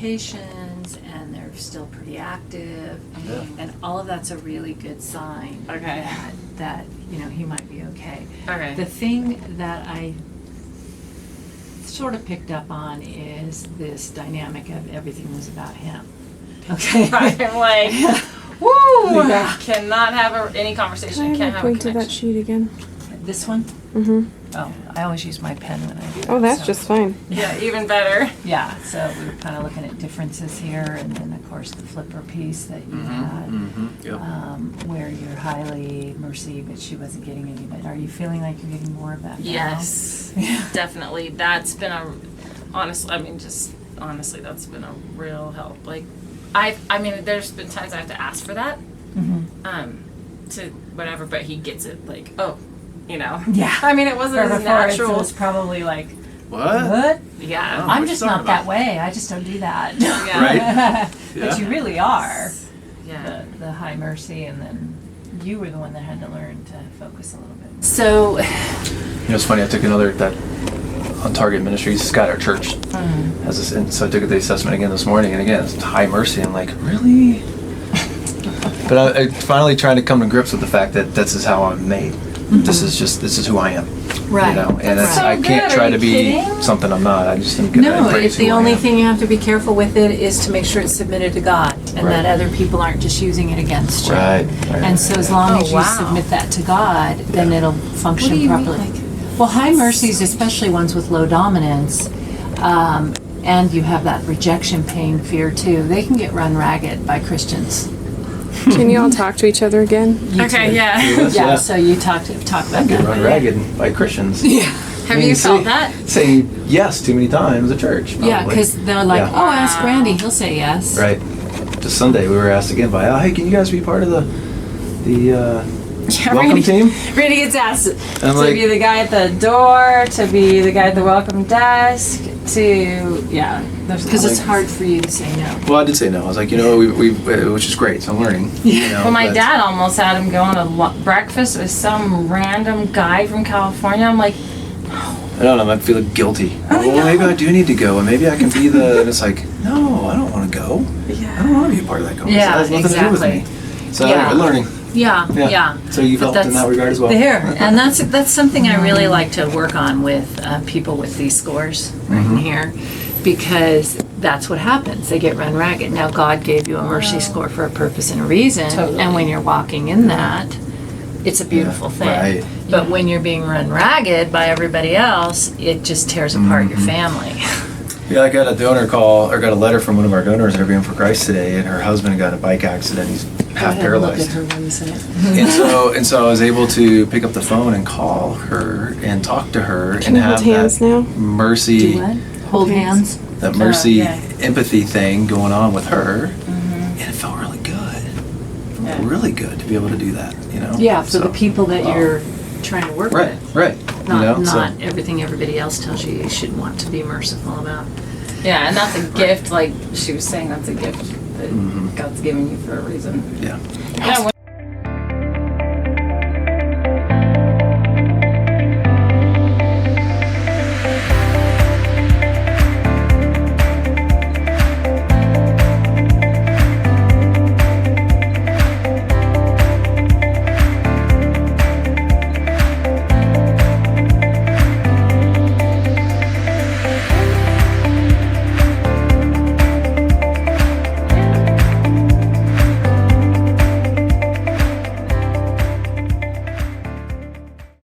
medications and they're still pretty active. Yeah. And all of that's a really good sign Okay. that he might be okay. Okay. The thing that I sort of picked up on is this dynamic of everything was about him. Okay. Right, I'm like, woo! Yeah. Cannot have any conversation. Can I Can't have have a a point to that connection. sheet again? This one? Mm-hmm. Oh, I always use my pen when I do that. Oh, that's so. just fine. Yeah, even better. Yeah, so we were kind of looking at differences here, and then of course the flipper piece that you had, Yep. where you're highly mercy, but she wasn't getting any. But are you feeling like you're getting more of that now? Yes, definitely. That's been honestly, that's been a real help. Like, I mean, there's been times I have to ask for that, to whatever, but he gets it. Like, oh, Yeah. I mean, it wasn't as natural. It's probably like, What? what? Yeah. Oh. I'm what just you not talking that about? way. I just don't do that. Yeah. Right? But you really are. Yeah. The high mercy, and then you were the one that had to learn to focus a little bit. So, It's funny. I took that on Target Ministries. Scott, our church, has this, and so I took the assessment again this morning, and again, it's high mercy. I'm like, really? But I finally trying to come to grips with the fact that this is how I'm made. This is who I am. right. And That's it's, I right. can't So try good. to Are you be kidding? something I'm not. I just am gonna No, embrace it's the who I only am. thing you have to be careful with it is to make sure it's submitted to God and Right. that other people aren't just using it against you. Right. And so as long Oh, as you wow. submit that to God, then it'll function What do you mean, properly. like- Well, high mercies, especially ones with low dominance, and you have that rejection pain fear too, they can get run ragged by Christians. Can you all talk to each other again? Okay, yeah. Yeah, so you talk about Get that. run ragged by Christians. Yeah. Have you felt that? Say yes too many times at church. Yeah, probably. because they're like, Yeah. oh, ask Randy, he'll say yes. Right. Just Sunday, we were asked again by, hey, can you guys be part of the welcome Randy, team? Randy gets asked I'm to like- be the guy at the door, to be the guy at the welcome desk, to Because it's hard for you to say no. Well, I did say no. I was like, which is great. So I'm learning. Well, my but- dad almost had him go on a breakfast with some random guy from California. I'm like, I don't know. I'm feeling guilty. Well, maybe I do need to go, and maybe I can be the. And it's like, no, I don't want to go. I don't want to be a part of that conversation. Yeah, That has nothing to do with me. So Yeah. I'm learning. Yeah, yeah. So you But felt in that regard as well. There, and that's something I really like to work on with people with these scores right in here, because that's what happens. They get run ragged. Now God gave you a mercy score for a purpose and a reason, Totally. and when you're walking in that, it's a beautiful thing. right. But when you're being run ragged by everybody else, it just tears apart your family. Yeah, I got a donor call, or got a letter from one of our donors at Interviewing for Christ today, and her husband got in a bike accident. He's half paralyzed. Look at her when you say it. And so I was able to pick up the phone and call her and talk to her Can and you hold have hands that now? mercy, Do what? Hold hands. that mercy yeah. empathy thing going on with her, and it felt really good. It felt really good to be able to do that. Yeah, for So, the people that you're trying to work Right, with. right. Not so- not everything everybody else tells you should want to be merciful about. yeah, and that's a gift. Like she was saying, that's a gift that God's given you for a reason. yeah. Yeah,